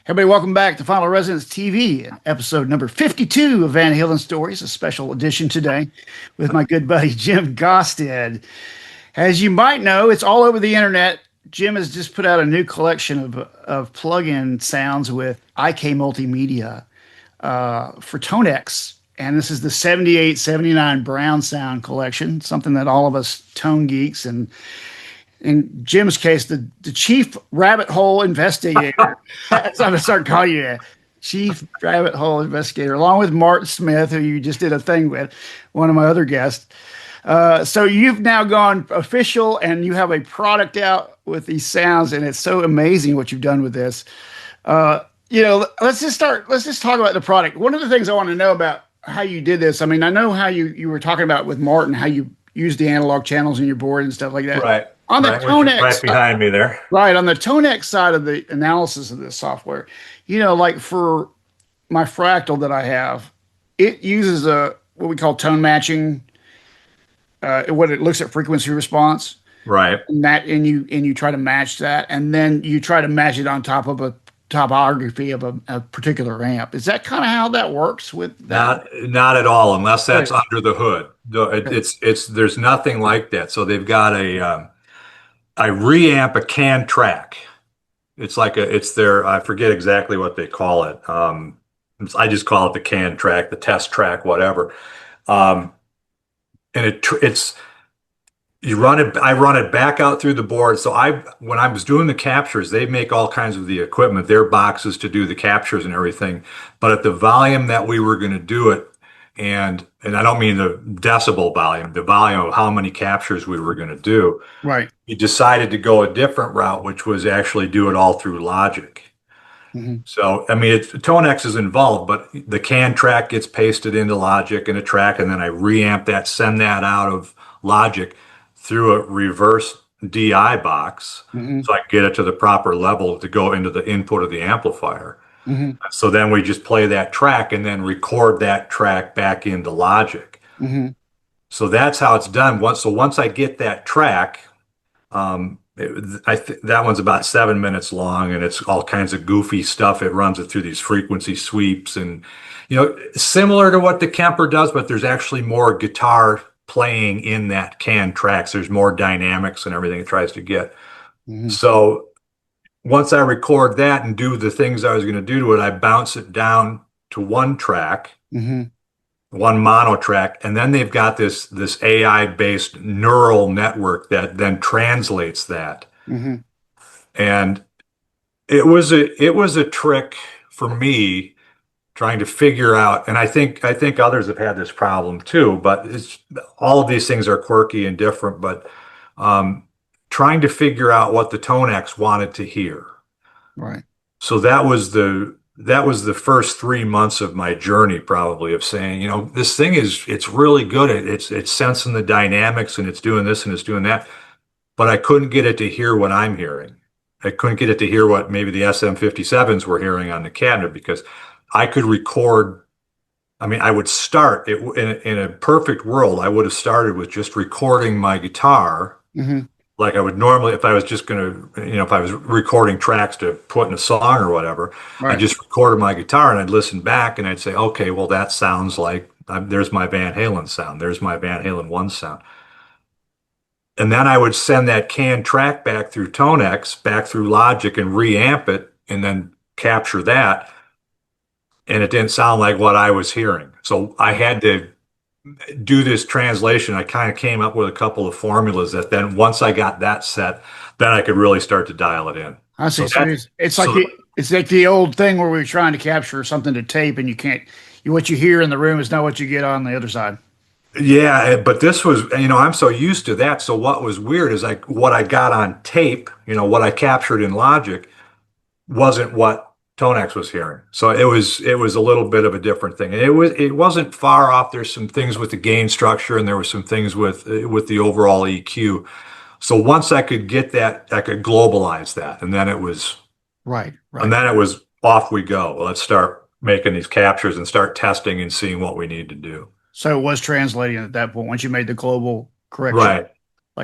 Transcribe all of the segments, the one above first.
Everybody, welcome back to Final Resonance TV, episode number 52 of Van Halen Stories, a special edition today with my good buddy Jim Gaustad. As you might know, it's all over the internet. Jim has just put out a new collection of plug-in sounds with IK Multimedia for Tonex. And this is the 78-79 Brown Sound collection, something that all of us tone geeks and in Jim's case, the chief rabbit hole investigator. So I'm going to start calling you that. Chief rabbit hole investigator, along with Martin Smith, who you just did a thing with, one of my other guests. So you've now gone official and you have a product out with these sounds, and it's so amazing what you've done with this. Let's just talk about the product. One of the things I want to know about how you did this, I mean, I know how you were talking about with Martin, how you use the analog channels in your board and stuff like that. Right. On the Tonex, right behind me there. Right. On the Tonex side of the analysis of this software, like for my fractal that I have, it uses what we call tone matching. What it looks at frequency response. Right. And you try to match that, and then you try to match it on top of a topography of a particular amp. Is that kind of how that works with that? Not at all, unless that's under the hood. There's nothing like that. So they've got I reamp a can track. It's their, I forget exactly what they call it. I just call it the can track, the test track, whatever. And I run it back out through the board. So when I was doing the captures, they make all kinds of the equipment, their boxes to do the captures and everything. But at the volume that we were going to do it, and I don't mean the decibel volume, the volume of how many captures we were going to do. Right. We decided to go a different route, which was actually do it all through Logic. Mm-hmm. So, I mean, Tonex is involved, but the can track gets pasted into Logic in a track, and then I reamp that, send that out of Logic through a reverse DI box, mm-hmm. so I can get it to the proper level to go into the input of the amplifier. Mm-hmm. So then we just play that track and then record that track back into Logic. Mm-hmm. So that's how it's done. Once I get that track, that one's about 7 minutes long, and it's all kinds of goofy stuff. It runs it through these frequency sweeps, and similar to what the Kemper does, but there's actually more guitar playing in that can tracks. There's more dynamics and everything it tries to get. Mm-hmm. So once I record that and do the things I was going to do to it, I bounce it down to one track, mm-hmm. one mono track, and then they've got this AI-based neural network that then translates that. Mm-hmm. And it was a trick for me trying to figure out, and I think others have had this problem too, but all of these things are quirky and different, but trying to figure out what the Tonex wanted to hear. Right. So that was the first 3 months of my journey, probably, of saying, this thing it's really good. It's sensing the dynamics, and it's doing this and it's doing that, but I couldn't get it to hear what I'm hearing. I couldn't get it to hear what maybe the SM57s were hearing on the cabinet, because I could record. I mean, I would start it in a perfect world. I would have started with just recording my guitar. Mm-hmm. Like I would normally, if I was just going to, if I was recording tracks to put in a song or whatever, right. I just recorded my guitar and I'd listen back and I'd say, okay, well, that sounds like, there's my Van Halen sound. There's my Van Halen 1 sound. And then I would send that can track back through Tonex, back through Logic, and reamp it and then capture that. And it didn't sound like what I was hearing. So I had to do this translation. I kind of came up with a couple of formulas that then once I got that set, then I could really start to dial it in. I see. So it's like the old thing where we were trying to capture something to tape, and you can't. What you hear in the room is not what you get on the other side. Yeah, but this was, I'm so used to that. So what was weird is what I got on tape, what I captured in Logic, wasn't what Tonex was hearing. So it was a little bit of a different thing. And it wasn't far off. There's some things with the gain structure, and there were some things with the overall EQ. So once I could get that, I could globalize that, and then it was right. And then it was off we go. Let's start making these captures and start testing and seeing what we need to do. So it was translating at that point once you made the global correction. Right.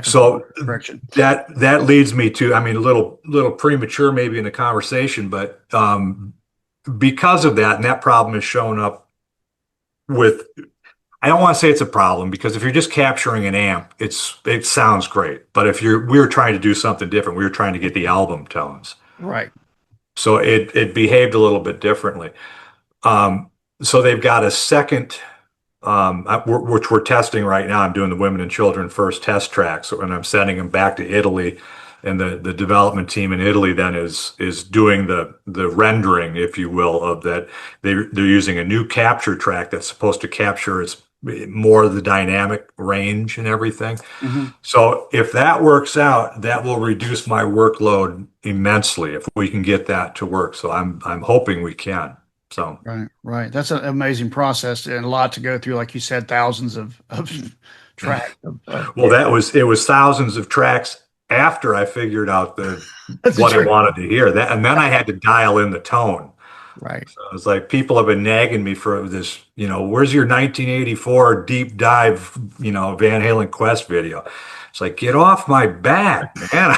Correction. That leads me to, a little premature maybe in the conversation, but because of that, and that problem has shown up with, I don't want to say it's a problem, because if you're just capturing an amp, it sounds great. But if we were trying to do something different, we were trying to get the album tones. Right. So it behaved a little bit differently. Um, so they've got a second, which we're testing right now. I'm doing the women and children first test tracks, and I'm sending them back to Italy. And the development team in Italy then is doing the rendering, if you will, of that. They're using a new capture track that's supposed to capture its more of the dynamic range and everything. Hmm. So if that works out, that will reduce my workload immensely if we can get that to work. So I'm hoping we can. So Right. Right. That's an amazing process and a lot to go through. Like you said, thousands of tracks. well, it was thousands of tracks after I figured out That's what I true. wanted to hear. That, and then I had to dial in the tone. Right. So it's like people have been nagging me for this, where's your 1984 deep dive, Van Halen Quest video? It's like, get off my back, man.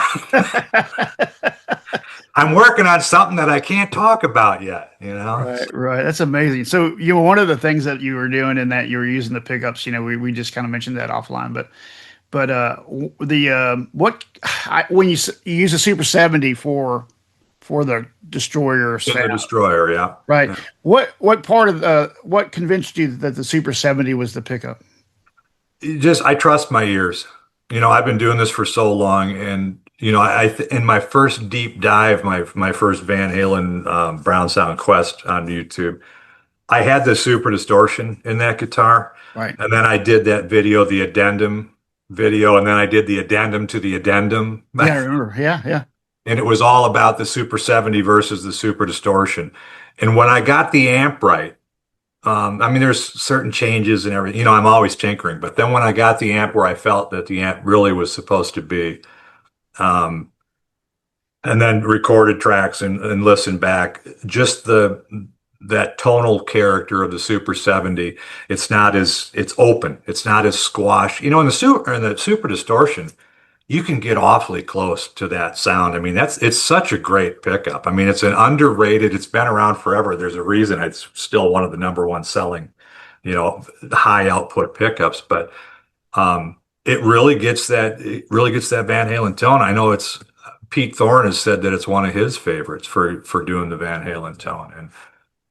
I'm working on something that I can't talk about yet. Right, right. That's amazing. So, one of the things that you were doing in that you were using the pickups, we just kind of mentioned that offline, but when you use a Super 70 for the Destroyer In the sound, Destroyer, yeah. right? Yeah. What part of what convinced you that the Super 70 was the pickup? I trust my ears. I've been doing this for so long, and in my first deep dive, my first Van Halen Brown Sound Quest on YouTube, I had the super distortion in that guitar, Right. and then I did that video, the addendum video, and then I did the addendum to the addendum, Yeah, I remember. Yeah, yeah. and it was all about the Super 70 versus the super distortion. And when I got the amp right, I mean, there's certain changes and everything. I'm always tinkering, but then when I got the amp where I felt that the amp really was supposed to be, um, and then recorded tracks and listened back, just that tonal character of the Super 70, it's open, it's not as squash. In the super distortion, you can get awfully close to that sound. I mean, it's such a great pickup. I mean, it's an underrated, it's been around forever. There's a reason it's still one of the number one selling, high output pickups, but it really gets that Van Halen tone. I know it's Pete Thorne has said that it's one of his favorites for doing the Van Halen tone.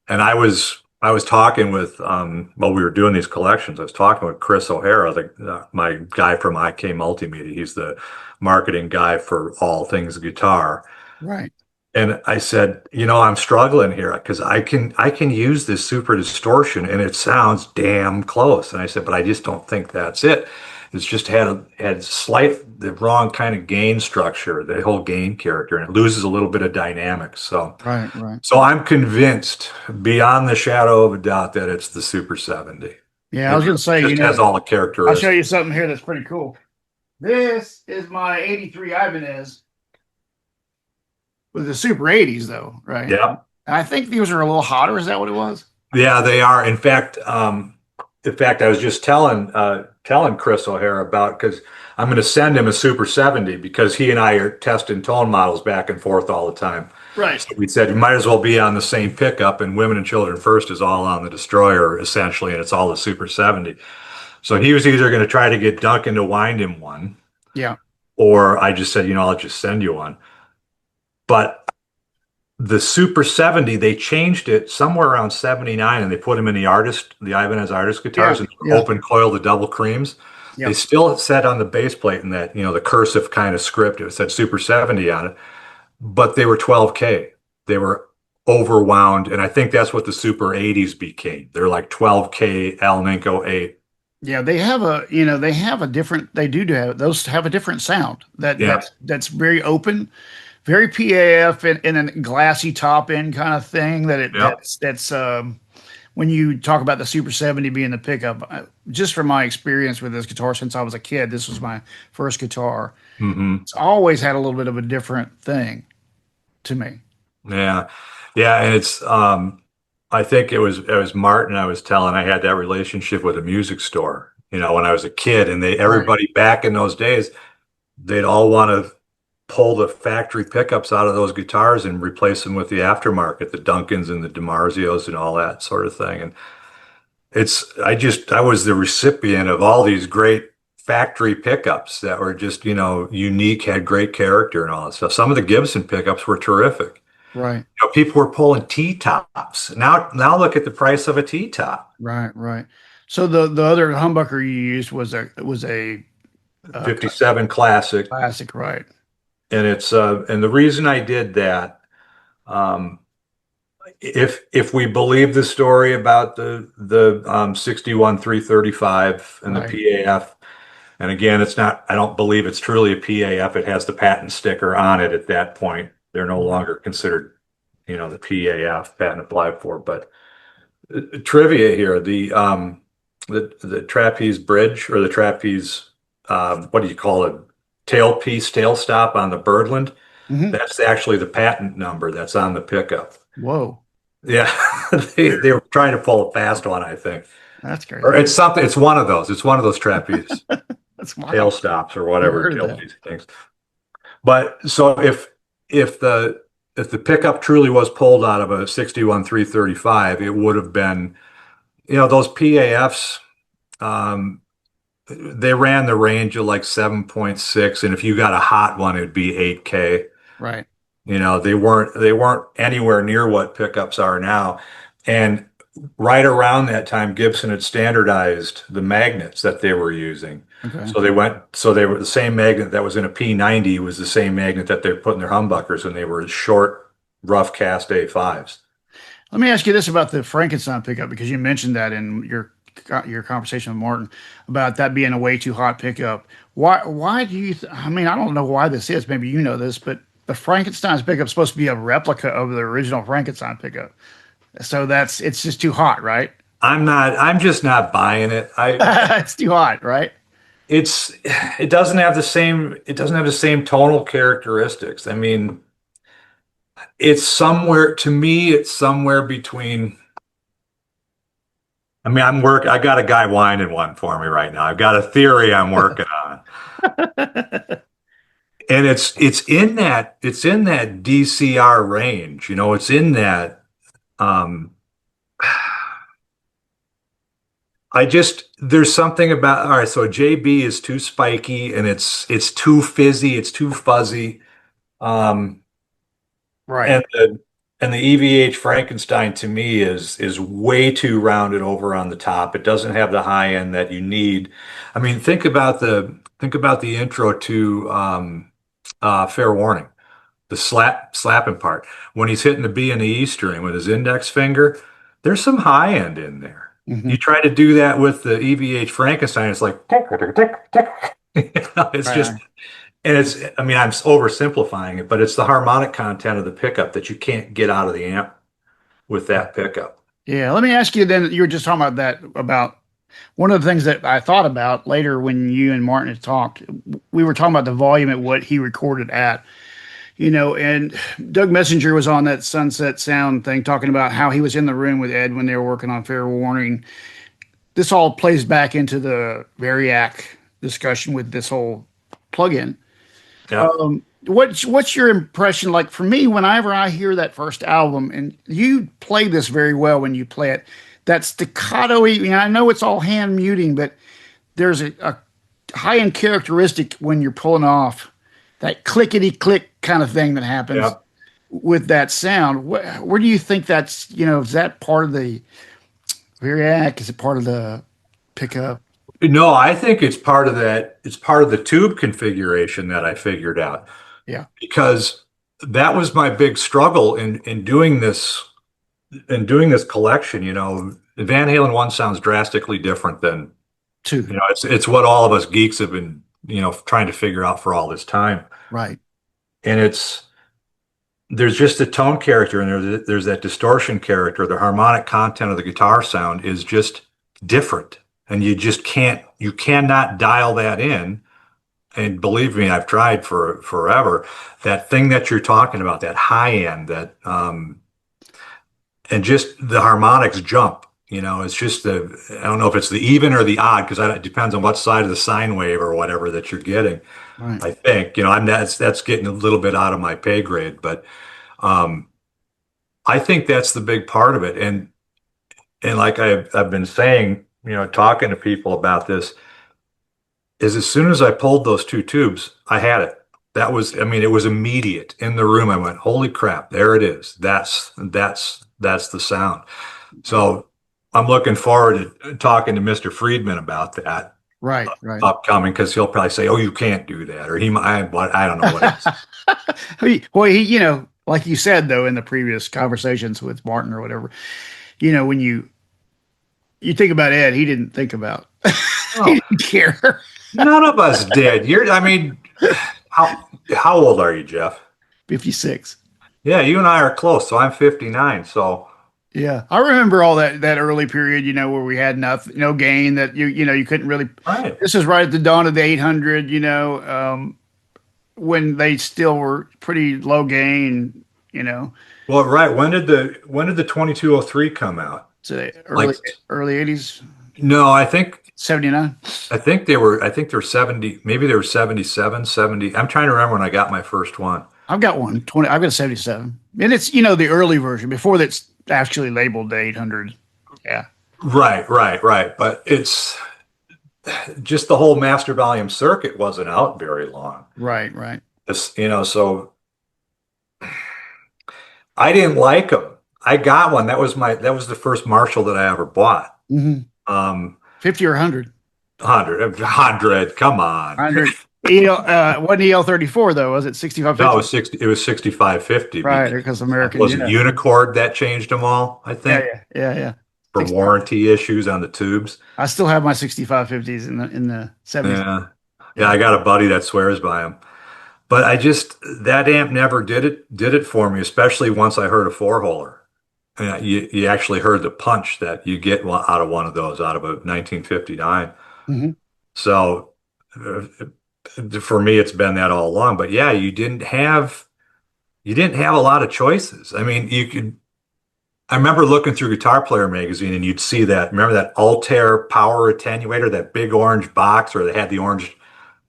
And I was talking with while we were doing these collections, I was talking with Chris O'Hara, my guy from IK Multimedia. He's the marketing guy for all things guitar. Right. And I said, I'm struggling here because I can use this super distortion and it sounds damn close. And I said, but I just don't think that's it. It's just had the wrong kind of gain structure, the whole gain character, and it loses a little bit of dynamics. So Right, right. so I'm convinced beyond the shadow of a doubt that it's the Super 70. Yeah, I was going to say, It just has all the I'll characteristics. show you something here that's pretty cool. This is my 83 Ibanez with the Super 80s, though, right? Yeah. I think these are a little hotter. Is that what it was? Yeah, they are. In fact, I was just telling Chris O'Hara about, because I'm going to send him a Super 70 because he and I are testing tone models back and forth all the time. Right. So we said you might as well be on the same pickup, and Women and Children First is all on the Destroyer essentially, and it's all the Super 70. So he was either going to try to get Duncan to wind him one, Yeah. or I just said, I'll just send you one. But the Super 70, they changed it somewhere around 79, and they put them in the Ibanez artist guitars, and open coil, the double creams. Yeah. They still said on the base plate in that, the cursive kind of script, it said Super 70 on it, but they were 12K. They were overwound, and I think that's what the Super 80s became. They're like 12K Alnico 8. Yeah, they have a different, those have a different sound that's very open, very PAF and a glassy top end kind of thing that's when you talk about the Super 70 being the pickup, just from my experience with this guitar since I was a kid, this was my first guitar. Mm-hmm. It's always had a little bit of a different thing to me. Yeah. Yeah. And it's, I think it was Martin I was telling, I had that relationship with a music store, when I was a kid, and everybody back in those days, they'd all want to pull the factory pickups out of those guitars and replace them with the aftermarket, the Duncans and the DiMarzios and all that sort of thing. And I was the recipient of all these great factory pickups that were just, unique, had great character and all that stuff. Some of the Gibson pickups were terrific. Right. People were pulling T-tops. Now look at the price of a T-top. Right. Right. So the other humbucker you used was a 57 Classic. classic, right? And and the reason I did that, um, if we believe the story about the 61 335 and Right. the PAF, and again, I don't believe it's truly a PAF. It has the patent sticker on it at that point. They're no longer considered, the PAF, patent applied for. But trivia here, the trapeze bridge, or the trapeze, what do you call it? Tail stop on the Birdland. Hmm. That's actually the patent number that's on the pickup. Whoa, Yeah, they were trying to pull a fast one, I think. that's crazy. Or it's something. It's one of those. It's one of those trapeze That's tail wild. stops or Never whatever heard of tail that. piece things. But so if the pickup truly was pulled out of a 61 335, it would have been, those PAFs. Um, they ran the range of like 7.6, and if you got a hot one, it'd be 8K. Right. They weren't anywhere near what pickups are now. And right around that time, Gibson had standardized the magnets that they were using. Okay. So they were the same magnet that was in a P90 was the same magnet that they're putting their humbuckers, and they were short, rough cast A5s. Let me ask you this about the Frankenstein pickup, because you mentioned that in your conversation with Martin about that being a way too hot pickup. Why do you? I mean, I don't know why this is. Maybe you know this, but the Frankenstein's pickup is supposed to be a replica of the original Frankenstein pickup. So it's just too hot, right? I'm just not buying it. It's too hot, right? It's, it doesn't have the same tonal characteristics. I mean, to me, it's somewhere between. I mean, I got a guy whining one for me right now. I've got a theory I'm working on. And it's in that DCR range. It's in that, um there's something about, all right, so JB is too spiky, and it's too fizzy, it's too fuzzy. Um Right. and the EVH Frankenstein to me is way too rounded over on the top. It doesn't have the high end that you need. I mean, think about the intro to Fair Warning, the slapping part. When he's hitting the B and the E string with his index finger, there's some high end in there. Hmm. You try to do that with the EVH Frankenstein, it's like tick, tick, tick, tick. It's just, Right. and I mean, I'm oversimplifying it, but it's the harmonic content of the pickup that you can't get out of the amp with that pickup. Yeah. Let me ask you then. You were just talking about that, about one of the things that I thought about later when you and Martin had talked. We were talking about the volume at what he recorded at. And Doug Messenger was on that Sunset Sound thing talking about how he was in the room with Ed when they were working on Fair Warning. This all plays back into the Variac discussion with this whole plugin. Yeah. What's your impression? Like for me, whenever I hear that first album, and you play this very well when you play it, that staccato. I know it's all hand muting, but there's a high end characteristic when you're pulling off that clickety click kind of thing that happens Yeah. with that sound. Where do you think that's, is that part of the Variac? Is it part of the pickup? No, I think it's part of that. It's part of the tube configuration that I figured out, Yeah. because that was my big struggle in doing this collection. Van Halen 1 sounds drastically different than, Two. it's what all of us geeks have been, trying to figure out for all this time. Right. And there's just a tone character, and there's that distortion character. The harmonic content of the guitar sound is just different, and you cannot dial that in. And believe me, I've tried for forever. That thing that you're talking about, that high end, and just the harmonics jump. It's just I don't know if it's the even or the odd, because it depends on what side of the sine wave or whatever that you're getting. Right. I think, I'm that's getting a little bit out of my pay grade, but um, I think that's the big part of it. And like I've been saying, talking to people about this, is as soon as I pulled those two tubes, I had it. That was, I mean, it was immediate in the room. I went, holy crap, there it is. That's the sound. So I'm looking forward to talking to Mr. Friedman about that Right. Right. upcoming, because he'll probably say, "Oh, you can't do that," or he might. What, I don't know what it is. Well, like you said though in the previous conversations with Martin or whatever, when you think about Ed, he didn't think about. He Oh, didn't care. none of us did. I mean, how old are you, Jeff? 56. Yeah, you and I are close. So I'm 59. So Yeah, I remember all that early period, where we had nothing, no gain that you couldn't really. right. This is right at the dawn of the 800, when they still were pretty low gain, Well, right. When did the 2203 come out? so Like, early 80s, no, 79. I think they were 70, maybe they were 77, 70. I'm trying to remember when I got my first one. I've got one 20. I've got a 77, and it's the early version before that's actually labeled the 800. Yeah, Right. But it's just the whole master volume circuit wasn't out very long. right. So I didn't like them. I got one. That was the first Marshall that I ever bought. Hmm. Um, 50 or 100. 100, come on. 100. Wasn't EL34 though, was it? No, 6550? it was 6550 Right, because because American, was it Unicord that changed them all, I think, yeah. for 60 warranty issues on the tubes. I still have my 6550s in the 70s. Yeah, I got a buddy that swears by them. But that amp never did it for me, especially once I heard a four-holer. You actually heard the punch that you get out of one of those, out of a 1959. Hmm. So uh, for me, it's been that all along. But yeah, you didn't have a lot of choices. I mean, I remember looking through Guitar Player magazine and you'd see that. Remember that Altair power attenuator, that big orange box, or they had the orange.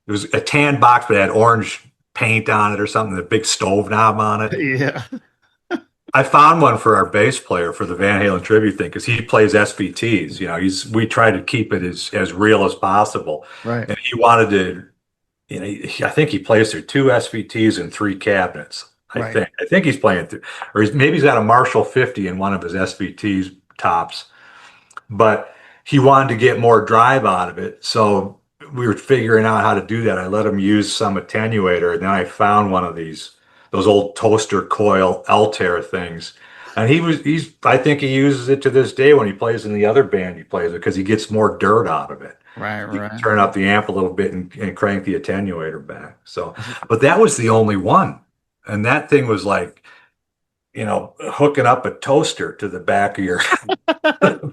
It was a tan box, but it had orange paint on it or something, the big stove knob on it. Yeah. I found one for our bass player for the Van Halen tribute thing, because he plays SVTs. We try to keep it as real as possible. Right. And he wanted to, I think he plays through two SVTs and three cabinets. Right. I think he's playing through, or maybe he's got a Marshall 50 in one of his SVTs tops, but he wanted to get more drive out of it. So we were figuring out how to do that. I let him use some attenuator, and then I found one of those old toaster coil Altair things. And I think he uses it to this day when he plays in the other band he plays with, because he gets more dirt out of it. Right. Turn up the amp a little bit and crank the attenuator back. So, but that was the only one. And that thing was like, hooking up a toaster to the back of your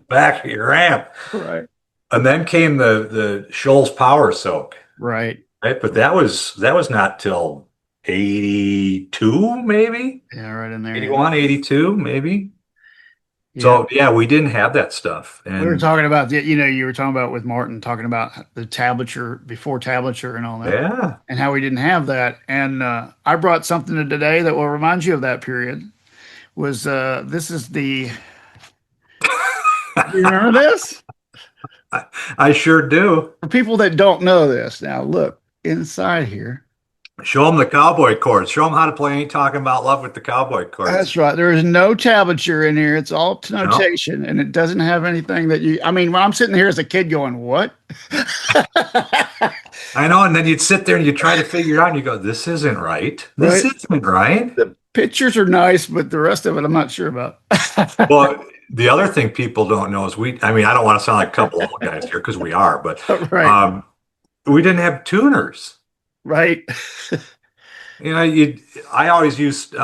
back of your amp. Right. And then came the Scholl's Power Soak. Right. Right. But that was not till 82, maybe. Yeah, right in there. 81, 82, maybe. Yeah. So yeah, we didn't have that stuff. We were And talking about you were talking about with Martin talking about the tablature before tablature and all that, yeah, and how we didn't have that. And I brought something today that will remind you of that period. This is the. Do you remember this? I sure do. For people that don't know this, now look inside here. Show them the cowboy chords. Show them how to play Ain't Talking About Love with the cowboy chords. That's right. There is no tablature in here. It's all No. notation, and it doesn't have anything that you. I mean, when I'm sitting here as a kid going, "What?" I know, and then you'd sit there and you try to figure it out, and you go, "This isn't right. This Right. isn't right." The pictures are nice, but the rest of it, I'm not sure about. Well, the other thing people don't know is I mean, I don't want to sound like a couple old guys here, because we are, but Right. we didn't have tuners. Right. I always used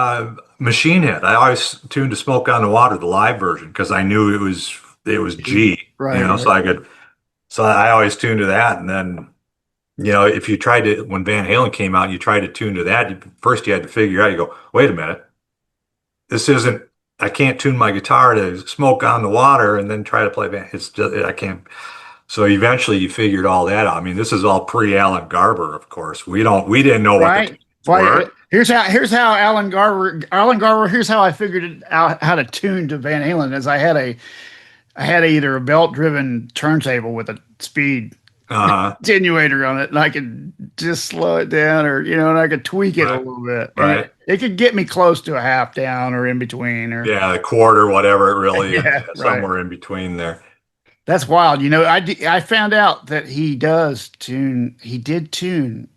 Machine Head. I always tuned to Smoke on the Water, the live version, because I knew it was G. Right. So I always tuned to that. And then, if you tried to, when Van Halen came out, you tried to tune to that. First, you had to figure out. You go, wait a minute, this isn't. I can't tune my guitar to Smoke on the Water and then try to play Van. I can't. So eventually you figured all that out. I mean, this is all pre-Alan Garber, of course. We didn't know what the Right. tunes Well, were. here's how Alan Garber, here's how I figured it out how to tune to Van Halen is I had either a belt driven turntable with a speed Uh-huh. attenuator on it, and I could just slow it down, or and I could tweak it a Right. little bit, and Right. it could get me close to a half down or in between, or Yeah, the quarter, whatever it really is, yeah, yeah, right. somewhere in between there. That's wild. I found out that he does tune. He did tune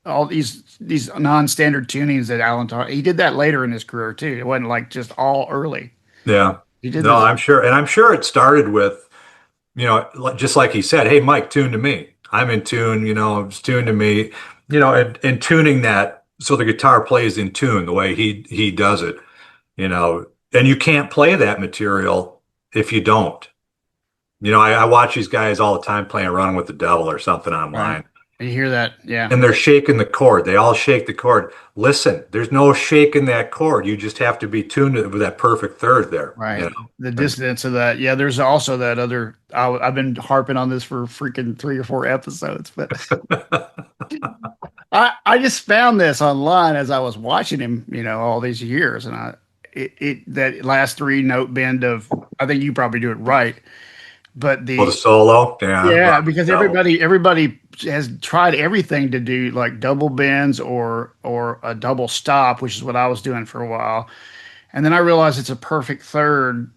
all these non-standard tunings that Alan taught. He did that later in his career too. It wasn't like just all early. Yeah. He did No, this. I'm sure. And I'm sure it started with, just like he said, hey, Mike, tune to me. I'm in tune, it's tuned to me, and tuning that so the guitar plays in tune the way he does it, and you can't play that material if you don't. I watch these guys all the time playing Running with the Devil or something Right. online, You hear that? Yeah. and they're shaking the chord. They all shake the chord. Listen, there's no shaking that chord. You just have to be tuned with that perfect third there, Right. The And dissonance of that. Yeah. There's also that other. I've been harping on this for freaking 3 or 4 episodes, but I just found this online as I was watching him, all these years, and that last 3 note bend of. I think you probably do it right, but well, the the solo, yeah, yeah, Running with because the Devil. everybody has tried everything to do like double bends or a double stop, which is what I was doing for a while. And then I realized it's a perfect third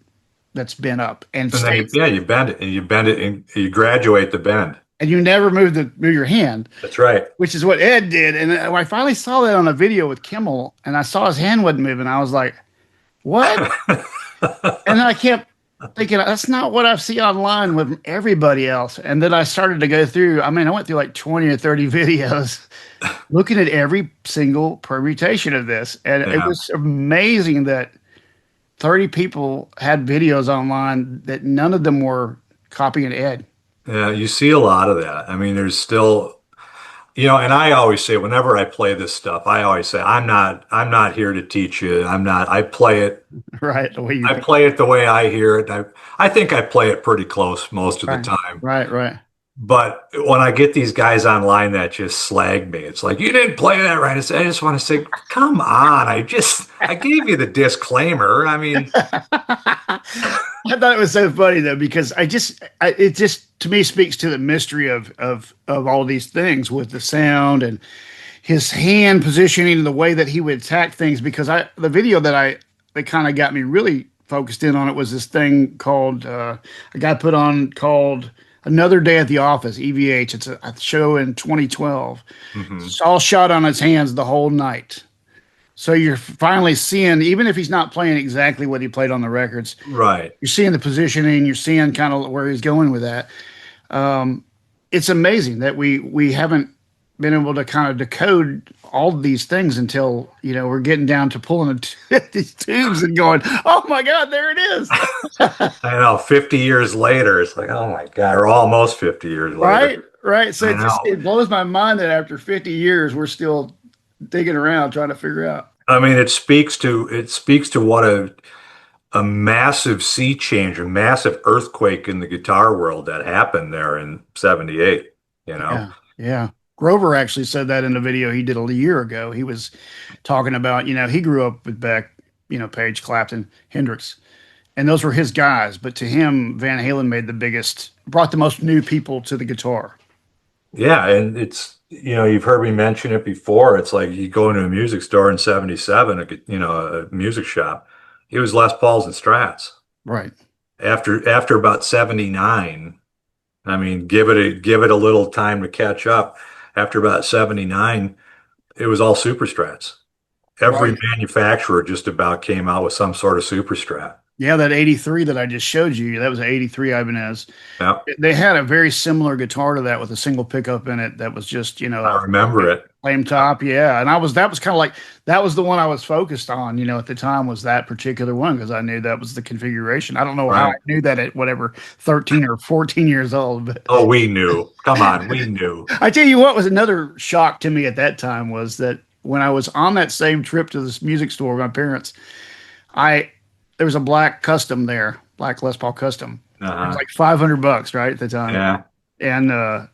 that's bent up and And then stays, you bend it and you bend it and you graduate the bend. and you never move your hand, That's right. which is what Ed did. And when I finally saw that on a video with Kimmel, and I saw his hand wasn't moving, I was like, "What?" And I kept thinking that's not what I see online with everybody else. And then I started to go through. I mean, I went through like 20 or 30 videos looking at every single permutation of this, and it Yeah. was amazing that 30 people had videos online that none of them were copying Ed. Yeah, you see a lot of that. I mean, there's still, and I always say whenever I play this stuff, I always say I'm not here to teach you. I play it. Right, the way you I play. play it the way I hear it. I think I play it pretty close most of the Right, time. right, right. But when I get these guys online that just slag me, it's like, you didn't play that right. I just want to say, come on. I gave you the disclaimer. I mean, I thought it was so funny though because it just to me speaks to the mystery of all these things with the sound and his hand positioning and the way that he would attack things. Because the video that kind of got me really focused in on it was this thing called a guy put on called Another Day at the Office, EVH. It's a show in 2012. mhm, It's all shot on his hands the whole night. So you're finally seeing, even if he's not playing exactly what he played on the records, right. you're seeing the positioning, you're seeing kind of where he's going with that. It's amazing that we haven't been able to kind of decode all of these things until we're getting down to pulling these tubes and going, oh my God, there it is. I know 50 years later, it's like, oh my God, or almost 50 years later. Right, right. So I know. it blows my mind that after 50 years we're still digging around trying to figure out. I mean, it speaks to what a massive sea change, a massive earthquake in the guitar world that happened there in 78, you know? Yeah, yeah. Grover actually said that in a video he did a year ago. He was talking about, he grew up with Beck, Page, Clapton, Hendrix, and those were his guys. But to him, Van Halen brought the most new people to the guitar. Yeah, and you've heard me mention it before. It's like you go into a music store in 77, a music shop. It was Les Pauls and Strats. Right. After about 79, I mean, give it a little time to catch up. After about 79, it was all Super Strats. Every Right. manufacturer just about came out with some sort of Super Strat. Yeah, that 83 that I just showed you, that was an 83 Ibanez. Yeah, They had a very similar guitar to that with a single pickup in it that was just, I remember it. flame top. Yeah. And that was kind of like, that was the one I was focused on, at the time was that particular one because I knew that was the configuration. I don't know how I Right. knew that at whatever, 13 or 14 years old. But Oh, we knew. Come on, we knew. I tell you what was another shock to me at that time was that when I was on that same trip to this music store with my parents, I there was a black custom there, black Les Paul custom. It was Uh-huh. like $500, right, at the time. Yeah. and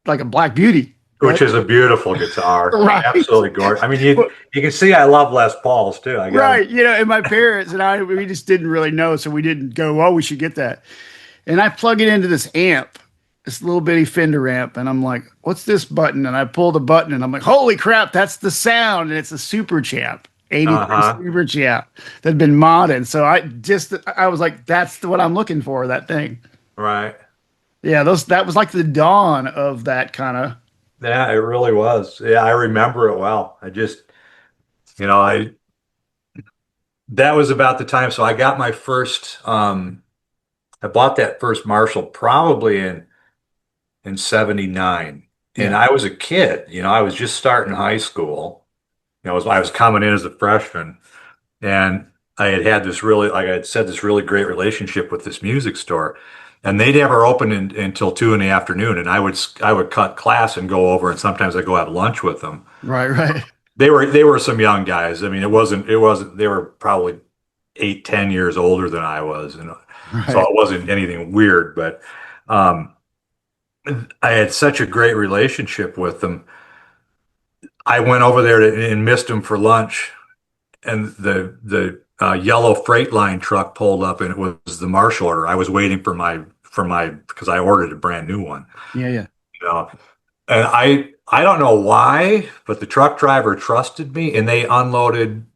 like a Black Beauty, which right? is a beautiful guitar. Right. Absolutely gorgeous. I mean, Well, you can see I love Les Pauls too. I got right. You know, and my parents and I, we just didn't really know. So we didn't go, oh, we should get that. And I plug it into this amp, this little bitty Fender amp. And I'm like, what's this button? And I pull the button and I'm like, holy crap, that's the sound. And it's a Super Champ, 83 uh-huh. Super Champ that had been modded. So I was like, that's what I'm looking for, that thing. Right. Yeah, that was like the dawn of that kind of. Yeah, it really was. Yeah, I remember it well. I just, you know, I that was about the time. So I got my first I bought that first Marshall probably in 79. And Yeah, I was a kid, I was just starting high school. I was coming in as a freshman, and I had this really, like I had said, this really great relationship with this music store. And they never opened until 2 in the afternoon. And I would cut class and go over, and sometimes I'd go have lunch with them. right, right, They were some young guys. I mean, it wasn't they were probably 8, 10 years older than I was, and so right. it wasn't anything weird, but um I had such a great relationship with them. I went over there and missed them for lunch, and the yellow freight line truck pulled up, and it was the Marshall order. I was waiting for my because I ordered a brand new one, Yeah, yeah. you know. And I don't know why, but the truck driver trusted me, and they unloaded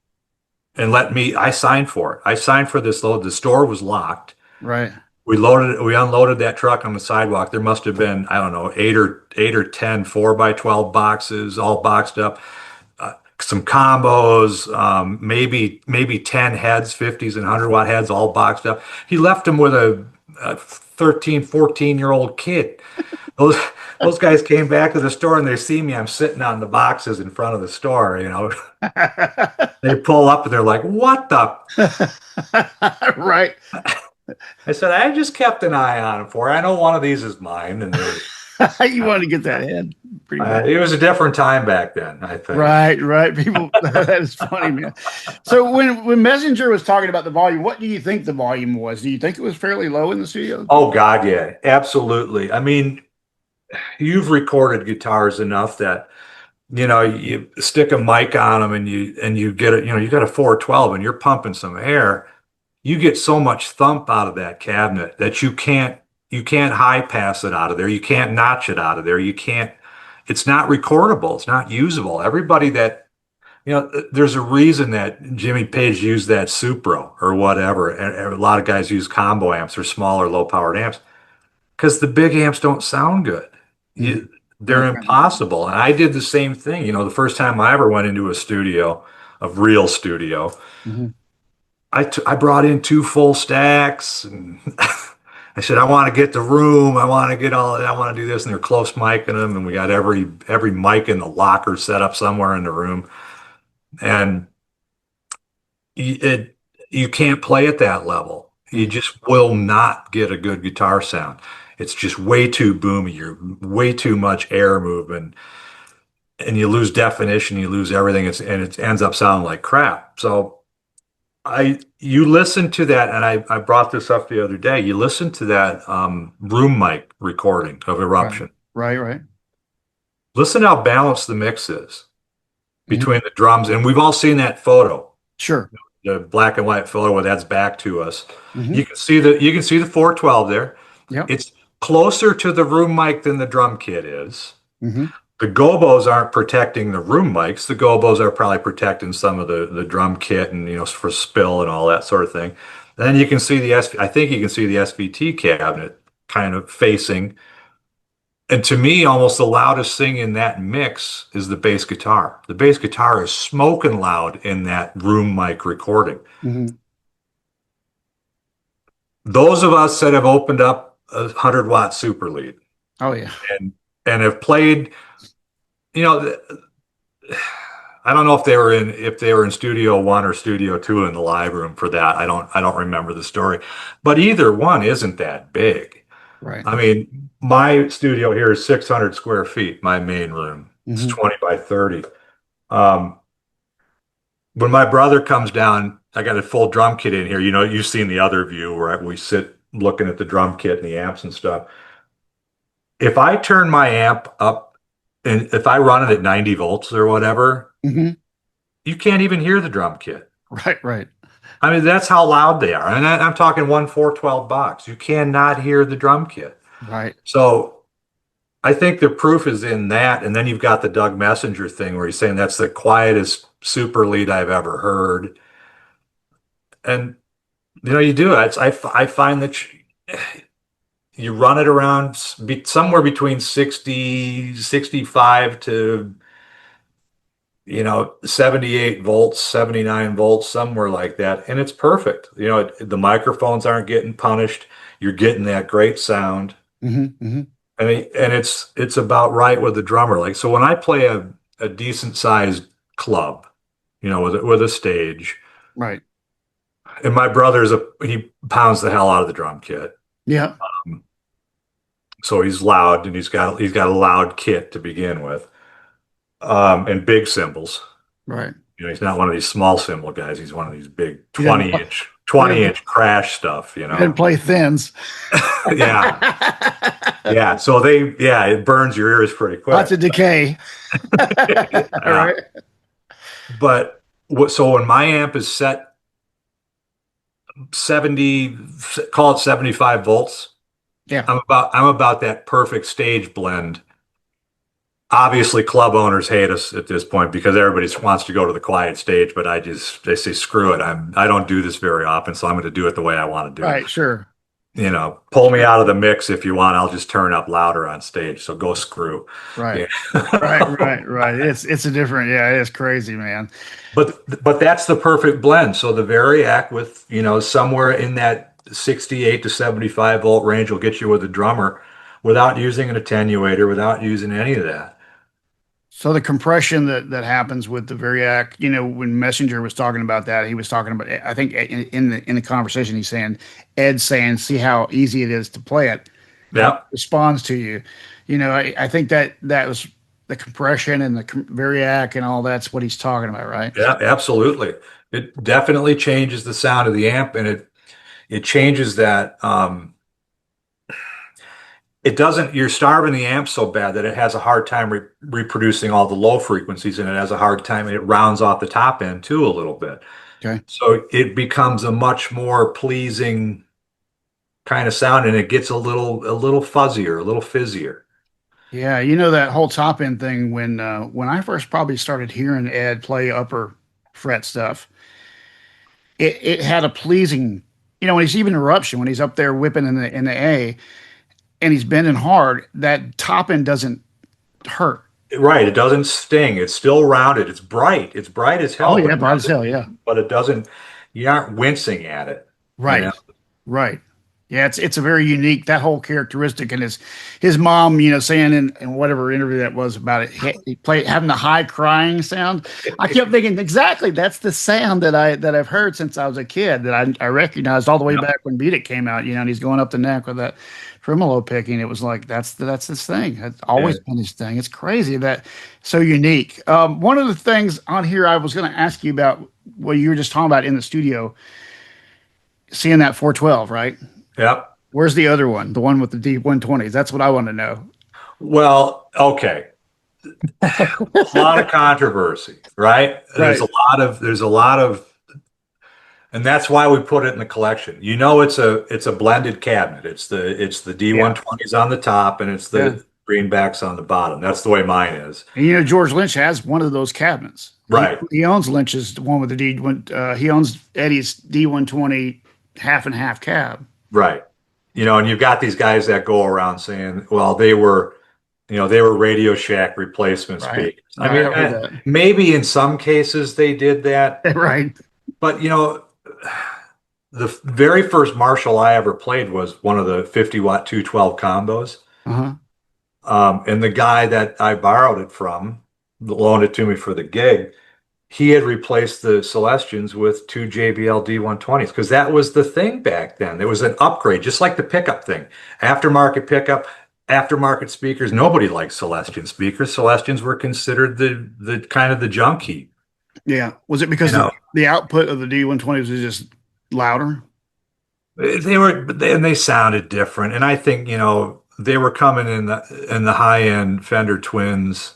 and let me. I signed for it. I signed for this load. The store was locked. Right. We unloaded that truck on the sidewalk. There must have been, I don't know, eight or 10 4x12 boxes, all boxed up. Some combos, maybe 10 heads, 50s and 100-watt heads, all boxed up. He left them with a 13, 14-year-old kid. Those those guys came back to the store and they see me. I'm sitting on the boxes in front of the store. They pull up and they're like, "What the?" Right. I said, "I just kept an eye on him for you. I know one of these is mine." And You want to get that head pretty bad. it was a different time back then, I think. Right, right. People, that is funny, man. So when Messenger was talking about the volume, what do you think the volume was? Do you think it was fairly low in the studio? Oh God, yeah, absolutely. I mean, you've recorded guitars enough that you stick a mic on them, and you get it. You got a 412 and you're pumping some air. You get so much thump out of that cabinet that you can't high pass it out of there. You can't notch it out of there. You can't. It's not recordable. It's not usable. Everybody that there's a reason that Jimmy Page used that Supro or whatever, and a lot of guys use combo amps or smaller, low-powered amps because the big amps don't sound good. Mhm. You, they're impossible. And I did the same thing. The first time I ever went into a studio, a real studio, Mhm. I brought in two full stacks, and I said, I want to get the room. I want to get all. I want to do this, and they're close micing them, and we got every mic in the locker set up somewhere in the room, and it you can't play at that level. You Mhm. just will not get a good guitar sound. It's just way too boomy. You're way too much air movement, and you lose definition. You lose everything. And it ends up sounding like crap. So you listen to that, and I brought this up the other day. You listen to that room mic recording of Right, Eruption. right, right. Listen how balanced the mix is Mhm. between the drums, and we've all seen that photo, Sure. the black and white photo where that's back to us. Hmm. You can see the 412 there. Yep. It's closer to the room mic than the drum kit is. Hmm. The gobos aren't protecting the room mics. The gobos are probably protecting some of the drum kit and for spill and all that sort of thing. Then you can see I think you can see the SVT cabinet kind of facing. And to me, almost the loudest thing in that mix is the bass guitar. The bass guitar is smoking loud in that room mic recording. Hmm. Those of us that have opened up a 100-watt super lead Oh yeah. and have played, you know, I don't know if they were in Studio One or Studio Two in the live room for that. I don't remember the story, but either one isn't that big. Right. I mean, my studio here is 600 square feet. My main room, it's Hmm. 20 by 30. Um, when my brother comes down, I got a full drum kit in here. You've seen the other view where we sit looking at the drum kit and the amps and stuff. if I turn my amp up and if I run it at 90 volts or whatever, Hmm. you can't even hear the drum kit. Right, right, I mean, that's how loud they are. And I'm talking 1 412 box. You cannot hear the drum kit. right. So I think the proof is in that. And then you've got the Doug Messenger thing where he's saying that's the quietest super lead I've ever heard. And, you do it. I find that you run it around somewhere between 60, 65 to 78 volts, 79 volts, somewhere like that. And it's perfect. The microphones aren't getting punished. You're getting that great sound. Hmm. Hmm. And it's about right with the drummer. Like, so when I play a decent sized club, with a stage, Right. and my brother's he pounds the hell out of the drum kit. Yeah. So he's loud and he's got a loud kit to begin with. And big cymbals. Right. He's not one of these small cymbal guys. He's one of these big He doesn't 20 play, inch, he 20 doesn't, inch crash stuff, he doesn't play thins. Yeah. Yeah. So it burns your ears pretty Lots quick. of decay. All Yeah. right. But so when my amp is set 70, call it 75 volts, Yeah. I'm about that perfect stage blend. Obviously, club owners hate us at this point because everybody wants to go to the quiet stage, but they say, screw it. I don't do this very often, so I'm going to do it the way I want to do Right. Sure. it. Pull me out of the mix if you want. I'll just turn up louder on stage. So go screw. Right. Yeah. Right. Right. Right. It's a different. Yeah. It's crazy, man. But that's the perfect blend. So the Variac with, somewhere in that 68 to 75 volt range will get you with a drummer without using an attenuator, without using any of that. So the compression that happens with the Variac, when Messenger was talking about that, he was talking about. I think in the conversation, Ed's saying, see how easy it is to play it, how it Yeah. responds to you. I think that was the compression and the Variac and all that's what he's talking about, right? Yeah, absolutely. It definitely changes the sound of the amp and it changes that it doesn't you're starving the amp so bad that it has a hard time reproducing all the low frequencies and it has a hard time it rounds off the top end too a little bit. Okay. So it becomes a much more pleasing kind of sound and it gets a little fuzzier, a little fizzier. Yeah, that whole top end thing when I first probably started hearing Ed play upper fret stuff, it had a pleasing, when he's even eruption, when he's up there whipping in the A and he's bending hard, that top end doesn't hurt. Right, it doesn't sting. It's still rounded. It's bright. It's bright as Oh hell, yeah, bright as hell, yeah. but it doesn't you aren't wincing at it, you Right. know. Right. Yeah, it's a very unique that whole characteristic and his mom, saying in whatever interview that was about it, he played having the high crying sound. I kept thinking exactly that's the sound that I've heard since I was a kid that I recognized all the way Yep. back when Beat It came out, and he's going up the neck with that tremolo picking. It was like that's his thing. It's Yeah. always been his thing. It's crazy that so unique. One of the things on here I was going to ask you about what you were just talking about in the studio, seeing that 412, right? Yep. Where's the other one? The one with the D120s? That's what I want to know. Well, okay. A lot of controversy, right? Right. There's a lot of and that's why we put it in the collection. It's a blended cabinet. It's the Yeah. D120s on the top and it's Yeah. the greenbacks on the bottom. That's the way mine is. And George Lynch has one of those cabinets. Right. He owns Lynch's one with the D1. He owns Eddie's D120 half and half cab. Right. And you've got these guys that go around saying, well, they were Radio Shack replacement Right. speakers. I Right. mean, I heard maybe in some cases they did that, that. Right. but the very first Marshall I ever played was one of the 50-watt 212 combos. Uh-huh. And the guy that I borrowed it from, loaned it to me for the gig, he had replaced the Celestians with two JBL D120s because that was the thing back then. There was an upgrade, just like the pickup thing. Aftermarket pickup, aftermarket speakers. Nobody liked Celestion speakers. Celestians were considered the kind of the junkie. Yeah. Was it because the output of the D120s was just louder? They sounded different, and I think they were coming in the high end Fender Twins.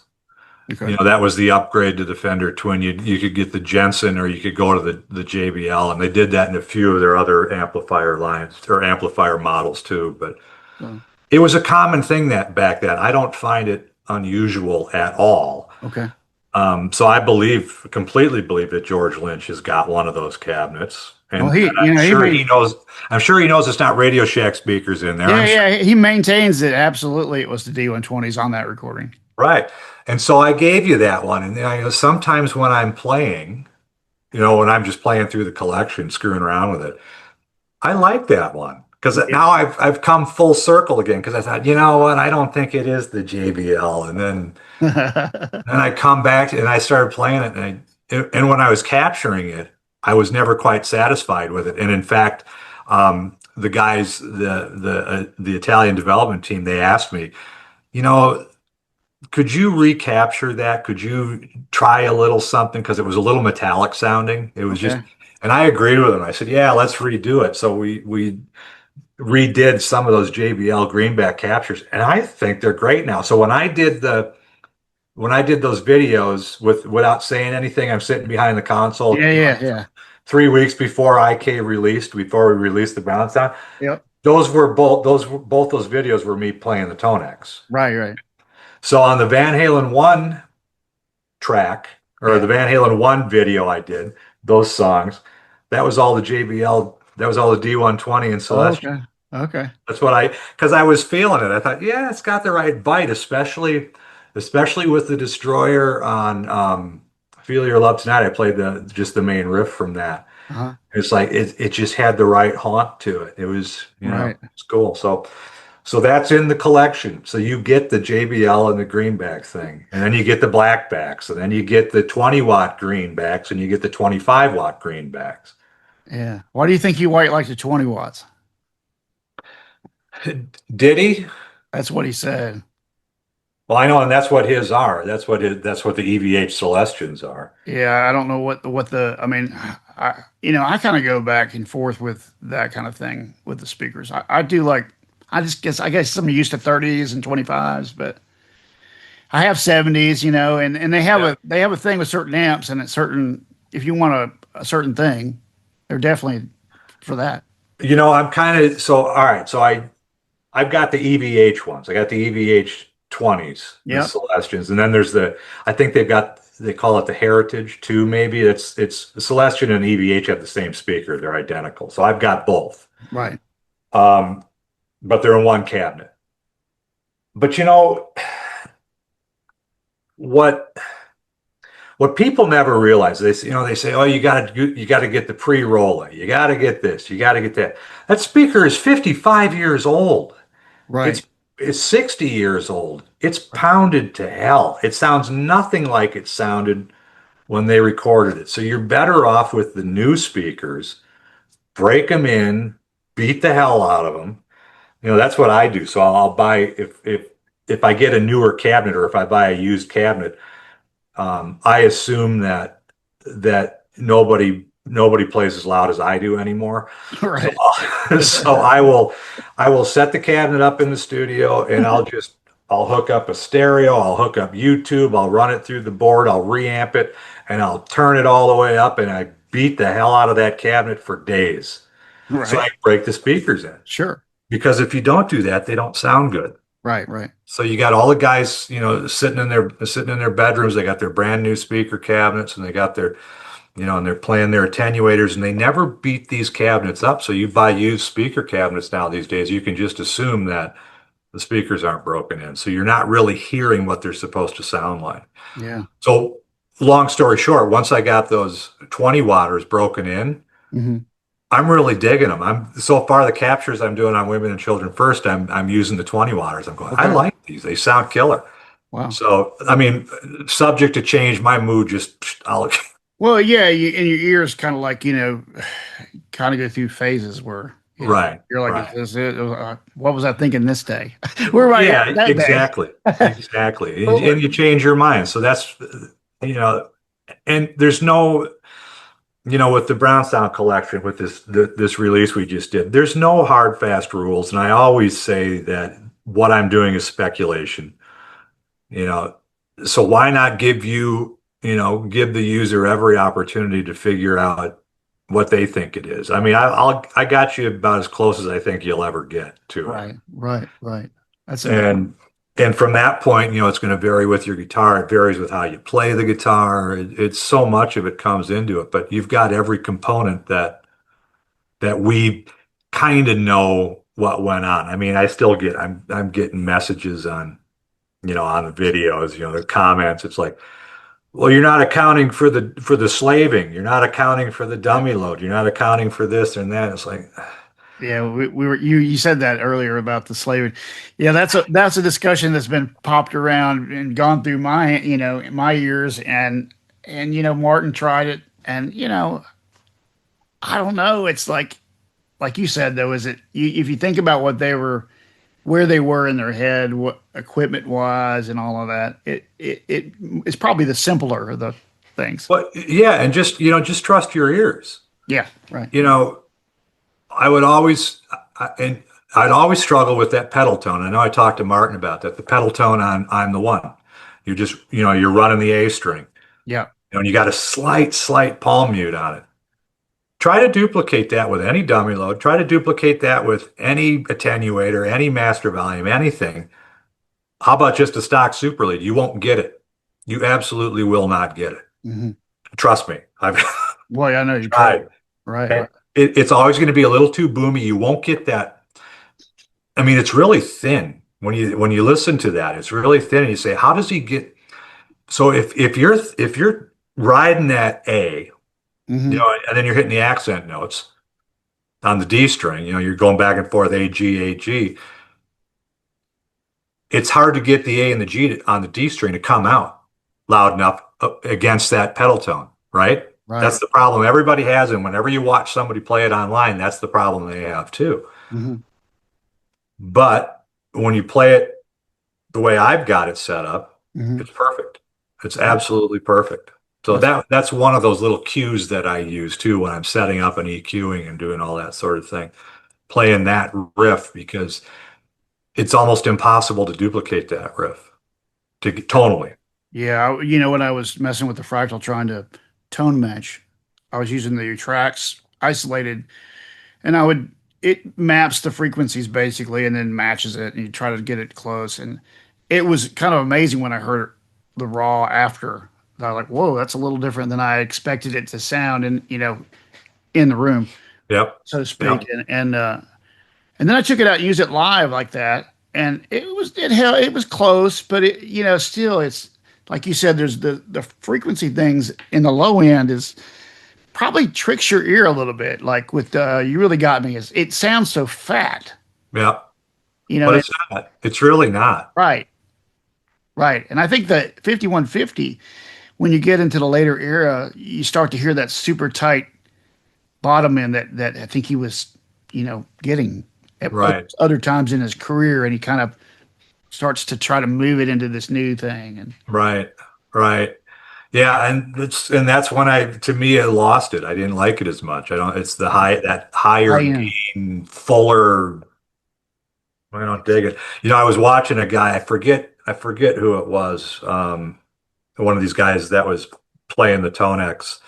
Okay. That was the upgrade to the Fender Twin. You could get the Jensen or you could go to the JBL, and they did that in a few of their other amplifier lines or amplifier models too. But So, it was a common thing that back then. I don't find it unusual at all. okay. So I completely believe that George Lynch has got one of those cabinets, Well, and I'm he sure he made, knows. I'm sure he knows it's not Radio Shack speakers in there. yeah, I'm sure. yeah, he maintains it. Absolutely. It was the D120s on that recording. Right. And so I gave you that one. And sometimes when I'm playing, when I'm just playing through the collection, screwing around with it, I like that one because now I've come full circle again because I thought, you know what, I don't think it is the JBL. And then I come back and I started playing it, and when I was capturing it, I was never quite satisfied with it. And in fact, the guys, the Italian development team, they asked me, you know, could you recapture that? Could you try a little something? Because it was a little metallic sounding. It was just, Okay. and I agreed with them. I said, yeah, let's redo it. So we redid some of those JBL greenback captures, and I think they're great now. So when I did those videos without saying anything, I'm sitting behind the console, Yeah, yeah, yeah. 3 weeks before before we released the Brown Sound. Yep. Both those videos were me playing the Tonex. Right, right. So on the Van Halen 1 track, or Yeah. the Van Halen 1 video I did, those songs, that was all the JBL, that was all the D120 and Oh, Celestion. okay. Okay. That's because I was feeling it. I thought, yeah, it's got the right bite, especially with the Destroyer on Feel Your Love Tonight. I played just the main riff from that. Uh-huh. It's like it just had the right haunt to it. It was, Right. it's cool. So that's in the collection. So you get the JBL and the greenback thing, and then you get the blackbacks, and then you get the 20-watt greenbacks, and you get the 25-watt greenbacks. Yeah. Why do you think he white liked the 20 watts? Did he? That's what he said. Well, I know, and that's what his are. That's what the EVH Celestions are. Yeah, I don't know I mean, I kind of go back and forth with that kind of thing with the speakers. I do like, I guess I'm used to 30s and 25s, but I have 70s, and they have a thing with certain amps and if you want a certain thing, they're definitely for that. I'm kind of all right. So I've got the EVH ones. I got the EVH 20s, the Yep. Celestions, and then there's I think they call it the Heritage too. Maybe it's Celestion and EVH have the same speaker. They're identical. So I've got both. Right. But they're in one cabinet. But what people never realize, they say, oh, you got to get the pre-roller, you got to get this, you got to get that. That speaker is 55 years old. Right. It's 60 years old. It's pounded to hell. It sounds nothing like it sounded when they recorded it. So you're better off with the new speakers. Break them in, beat the hell out of them. That's what I do. So I'll buy, if I get a newer cabinet or if I buy a used cabinet, I assume that nobody plays as loud as I do anymore. Right. So I will set the cabinet up in the studio, and I'll hook up a stereo, I'll hook up YouTube, I'll run it through the board, I'll reamp it, and I'll turn it all the way up, and I beat the hell out of that cabinet for days. Right. So I break the speakers in. Sure. Because if you don't do that, they don't sound good. Right. Right. So you got all the guys, sitting in their bedrooms. They got their brand new speaker cabinets, and they got their, and they're playing their attenuators, and they never beat these cabinets up. So you buy used speaker cabinets now these days, you can just assume that the speakers aren't broken in. So you're not really hearing what they're supposed to sound like. Yeah. So long story short, once I got those 20 watters broken in, Mm-hmm. I'm really digging them. So far the captures I'm doing on Women and Children First, I'm using the 20 watters. I'm going, Okay. I like these. They sound killer. Wow. So, I mean, subject to change, my mood Well, yeah, and your ears kind of like, kind of go through phases where right. you're like, right. Is this it? What was I thinking this day? Where am I at that exactly. day? Exactly. And you change your mind. So that's, and there's no, with the Brown Sound collection, with this release we just did, there's no hard, fast rules. And I always say that what I'm doing is speculation, you know. So why not give the user every opportunity to figure out what they think it is? I mean, I got you about as close as I think you'll ever get to it. Right, right, right. That's a And from that point, it's going to vary with your guitar. It varies with how you play the guitar. It's so much of it comes into it, but you've got every component that we kind of know what went on. I mean, I'm getting messages on the videos, the comments. It's like, well, you're not accounting for the slaving. You're not accounting for the dummy load. You're not accounting for this and that. It's like, yeah. We were you said that earlier about the slavery. Yeah, that's a discussion that's been popped around and gone through my ears, and Martin tried it, and I don't know. It's like you said though, is if you think about where they were in their head, what equipment was, and all of that, it's probably the simpler of the things. but yeah, and just trust your ears. Yeah, right. You know, I would always, and I'd always struggle with that pedal tone. I know I talked to Martin about that. The pedal tone on I'm the One. You're running the A string, Yeah. and you got a slight palm mute on it. Try to duplicate that with any dummy load. Try to duplicate that with any attenuator, any master volume, anything. How about just a stock super lead? You won't get it. You absolutely will not get it. Hmm. Trust me. I've Boy, I know you tried. tried. Right, And right. it's always going to be a little too boomy. You won't get that. I mean, it's really thin when you listen to that. It's really thin, and you say, "How does he get?" So if you're riding that A, Hmm. and then you're hitting the accent notes on the D string, you're going back and forth A G A G. It's hard to get the A and the G on the D string to come out loud enough against that pedal tone, right? Right. That's the problem everybody has, and whenever you watch somebody play it online, that's the problem they have too. Hmm. But when you play it the way I've got it set up, Hmm. it's perfect. It's absolutely perfect. So That's that's one of those little cues that I use too when I'm setting up and EQing and doing all that sort of thing. Playing that riff because it's almost impossible to duplicate that riff tonally. Yeah. When I was messing with the fractal trying to tone match, I was using the tracks isolated, and it maps the frequencies basically and then matches it, and you try to get it close. And it was kind of amazing when I heard the raw after. I was like, whoa, that's a little different than I expected it to sound in the room, Yep. so to speak. Yep. And then I took it out and used it live like that. And it was close, but still it's like you said, there's the frequency things in the low end is probably tricks your ear a little bit. Like with you really got me. It sounds so fat, Yep. you know. But it's not. It's really not. Right, right. And I think that 5150, when you get into the later era, you start to hear that super tight bottom end that I think he was, getting at Right. other times in his career, and he kind of starts to try to move it into this new thing. And Right. Right. Yeah, and that's when to me it lost it. I didn't like it as much. I don't it's the that higher high end, gain, fuller. I don't dig it. I was watching a guy, I forget who it was. One of these guys that was playing the Tonex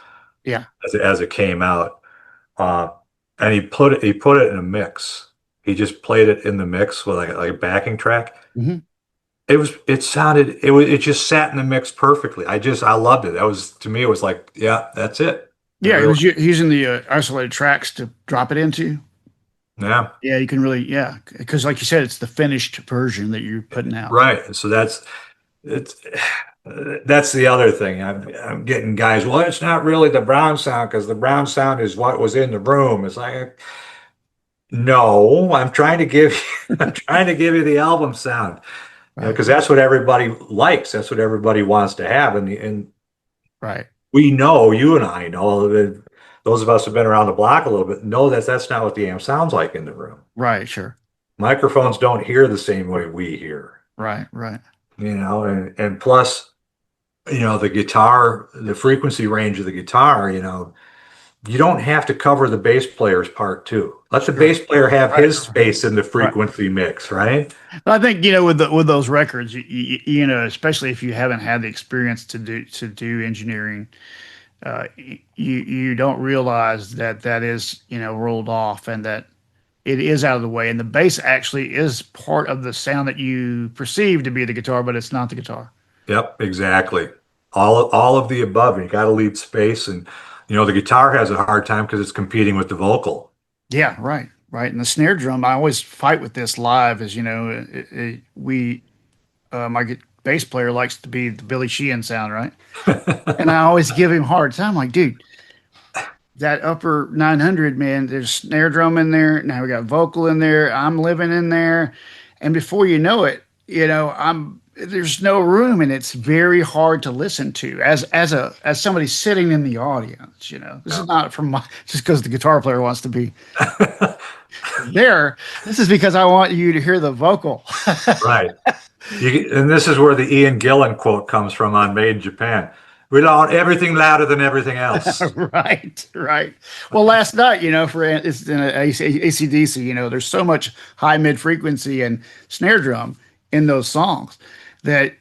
yeah. as it came out. Uh, and he put it in a mix. He just played it in the mix with like a backing track. Hmm. It just sat in the mix perfectly. I loved it. That was, to me, it was like, yeah, that's it. It Yeah, it really, was using the isolated tracks to drop it into. yeah, Yeah, you can really, yeah, because like you said, it's the finished version that you're putting out. right. So it's that's the other thing. I'm getting guys. Well, it's not really the Brown sound because the Brown sound is what was in the room. It's like, no, I'm trying to give you the album sound. Right, Because that's what everybody likes. That's what everybody wants to have. And right, we know, you and I know, that those of us who've been around the block a little bit know that that's not what the amp sounds like in the room. right, sure, Microphones don't hear the same way we hear, right, right. and plus, the guitar, the frequency range of the guitar, you don't have to cover the bass player's part too. Let the Sure. bass player have Right. his space in the Right. frequency mix, right? I think with those records, especially if you haven't had the experience to do engineering, you don't realize that that is rolled off and that it is out of the way, and the bass actually is part of the sound that you perceive to be the guitar, but it's not the guitar. Yep, exactly. All of the above. You got to leave space, and the guitar has a hard time because it's competing with the vocal. Yeah, right, right. And the snare drum, I always fight with this live, as we my bass player likes to be the Billy Sheehan sound, right? And I always give him a hard time, like, dude, that upper 900, man, there's snare drum in there. Now we got vocal in there. I'm living in there. And before you know it, there's no room, and it's very hard to listen to as somebody sitting in the audience. This is not from just because the guitar player wants to be there. This is because I want you to hear the vocal. Right. And this is where the Ian Gillan quote comes from on Made in Japan. We want everything louder than everything else. Right, right. Well, last night, for it's in ACDC, there's so much high mid frequency and snare drum in those songs that,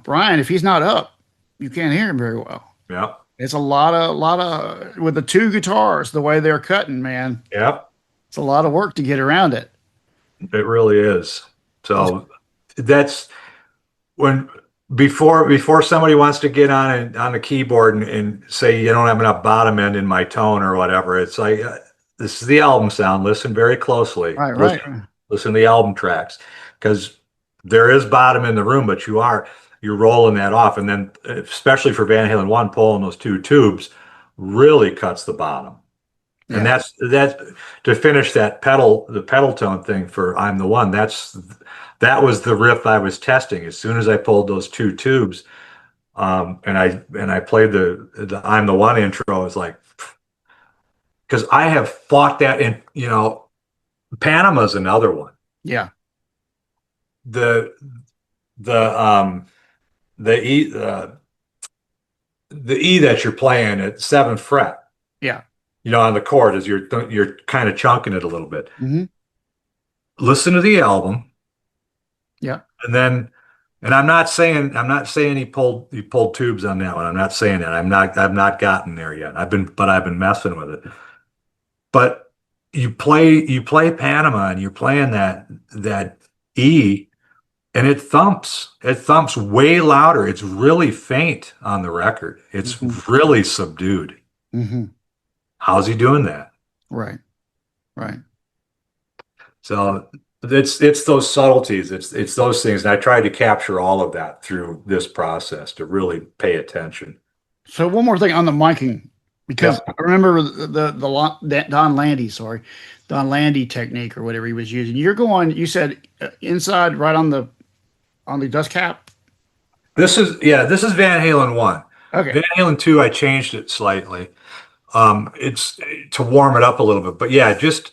Brian, if he's not up, you can't hear him very well. Yep. It's a lot of with the two guitars, the way they're cutting, man. Yep. It's a lot of work to get around it. It really is. So that's when before somebody wants to get on the keyboard and say you don't have enough bottom end in my tone or whatever. It's like this is the album sound. Listen very closely. Right, Listen, right. listen to the album tracks because there is bottom in the room, but you're rolling that off, and then especially for Van Halen one, pulling those two tubes really cuts the bottom. And Yeah. that's to finish the pedal tone thing for I'm the One. That was the riff I was testing. As soon as I pulled those two tubes, and I played the I'm the One intro, I was like, because I have fought that in, Panama's another one. Yeah. The the E that you're playing at seventh fret, Yeah. on the chord as you're kind of chunking it a little bit. Hmm. Listen to the album, Yeah. and I'm not saying he pulled tubes on that one. I'm not saying that. I've not gotten there yet. I've been messing with it. But you play Panama and you're playing that E, and it thumps. It thumps way louder. It's really faint on the record. It's Hmm. really subdued. Hmm. How's he doing that? Right. Right. So it's those subtleties, it's those things, and I tried to capture all of that through this process to really pay attention. So one more thing on the miking, because Yep. I remember that Don Landy technique or whatever he was using. You said inside right on the dust cap. This is Van Halen 1. Okay. Van Halen 2, I changed it slightly. It's to warm it up a little bit, but yeah, just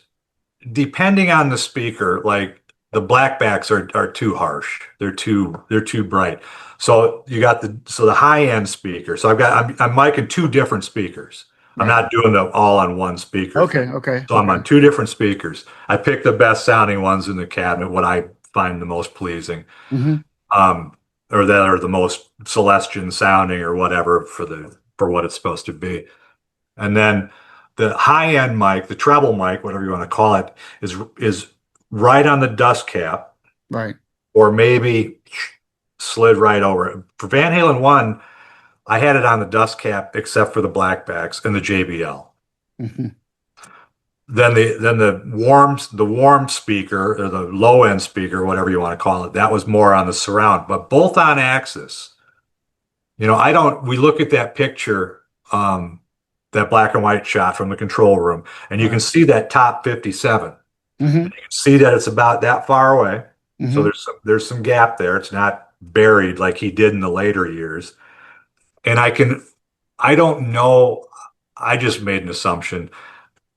depending on the speaker, like the blackbacks are too harsh. They're too bright. So the high end speaker. So I'm micing two different speakers. I'm Right. not doing them all on one speaker. Okay. Okay. So I'm on two different speakers. I pick the best sounding ones in the cabinet, what I find the most pleasing, Hmm. um, or that are the most Celestian sounding or whatever for what it's supposed to be. And then the high end mic, the treble mic, whatever you want to call it, is right on the dust cap, Right. or maybe slid right over it. For Van Halen 1, I had it on the dust cap except for the blackbacks and the JBL. Hmm. Then the warm speaker, or the low end speaker, whatever you want to call it, that was more on the surround, but both on axis. We look at that picture, that black and white shot from the control room, and you can Right. see that top 57. Hmm. You can see that it's about that far away. So Hmm. there's some gap there. It's not buried like he did in the later years. And I don't know. I just made an assumption.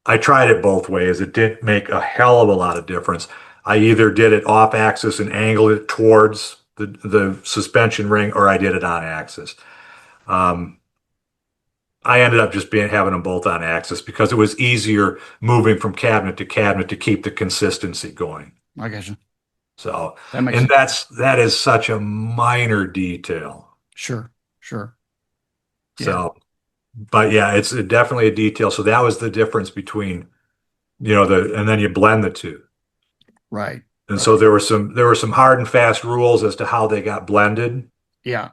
I tried it both ways. It didn't make a hell of a lot of difference. I either did it off axis and angled it towards the suspension ring, or I did it on axis. Um, I ended up just being having them both on axis because it was easier moving from cabinet to cabinet to keep the consistency going. I got you. So, That makes and sense. that is such a minor detail. Sure, sure. Yeah, So, but yeah, it's definitely a detail. So that was the difference between, and then you blend the two. right, And right. so there were some hard and fast rules as to how they got blended. Yeah,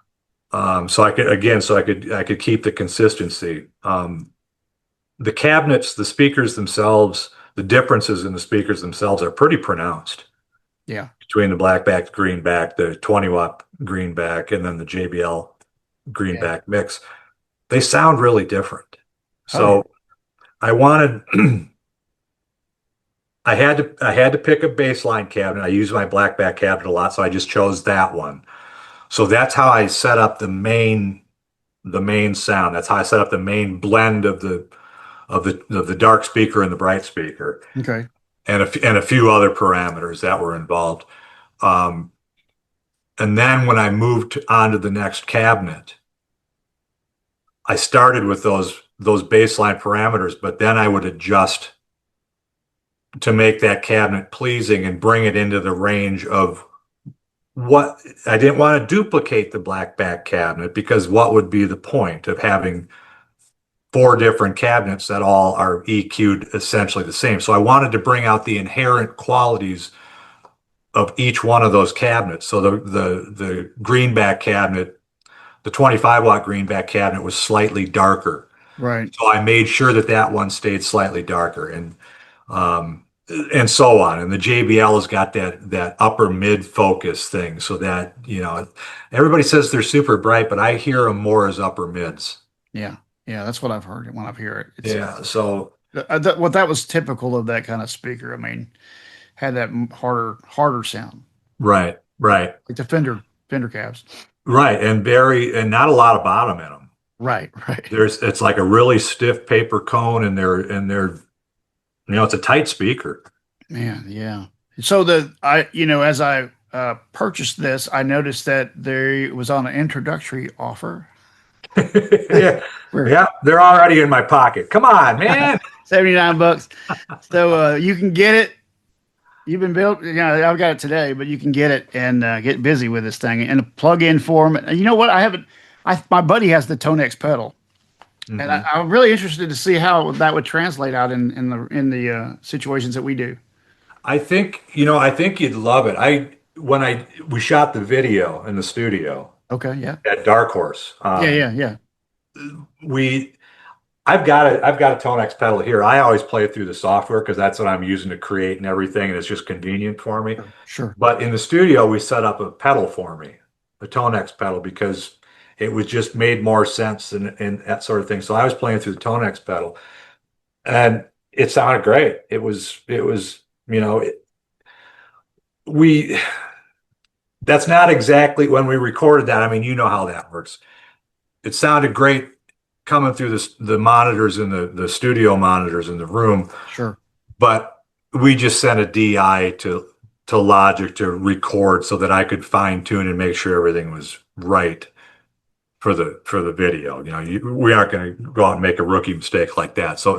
So I could again, so I could keep the consistency. The cabinets, the speakers themselves, the differences in the speakers themselves are pretty pronounced yeah. between the blackback, greenback, the 20-watt greenback, and then the JBL Yeah. greenback mix. They sound really different. Oh yeah. So I wanted I had to pick a baseline cabinet. I use my blackback cabinet a lot, so I just chose that one. So that's how I set up the main sound. That's how I set up the main blend of the dark speaker and the bright speaker, Okay. and and a few other parameters that were involved. Um, and then when I moved on to the next cabinet, I started with those baseline parameters, but then I would adjust to make that cabinet pleasing and bring it into the range of what I didn't want to duplicate the blackback cabinet because what would be the point of having four different cabinets that all are EQ'd essentially the same? So I wanted to bring out the inherent qualities of each one of those cabinets. So the greenback cabinet, the 25-watt greenback cabinet was slightly darker. Right. So I made sure that that one stayed slightly darker, um, and so on. And the JBL has got that upper mid focus thing, so that everybody says they're super bright, but I hear them more as upper mids. Yeah. Yeah. That's what I've heard when I've heard it. It's Yeah. So what that was typical of that kind of speaker. I mean, had that harder sound, right, right, like the Fender cabs. right, and not a lot of bottom in them. Right. Right. It's like a really stiff paper cone, and they're it's a tight speaker. Man. Yeah. So as I purchased this, I noticed that there was on an introductory offer Yeah, for yeah, they're already in my pocket. Come on, man. $79. So you can get it. You've been built, I've got it today, but you can get it and get busy with this thing and a plug-in form. And you know what? My buddy has the Tonex pedal, and Mhm. I'm really interested to see how that would translate out in the situations that we do. I think you'd love it. We shot the video in the studio Okay. Yeah. at Dark Horse. Yeah. Yeah. Yeah. We I've got a Tonex pedal here. I always play it through the software because that's what I'm using to create and everything, and it's just convenient for me. Sure. Sure. But in the studio, we set up a pedal for me, a Tonex pedal, because it was just made more sense and that sort of thing. So I was playing through the Tonex pedal, and it sounded great. It was we that's not exactly when we recorded that. I mean, you know how that works. It sounded great coming through the monitors in the studio monitors in the room, Sure. but we just sent a DI to Logic to record so that I could fine tune and make sure everything was right for the video. We aren't going to go out and make a rookie mistake like that. So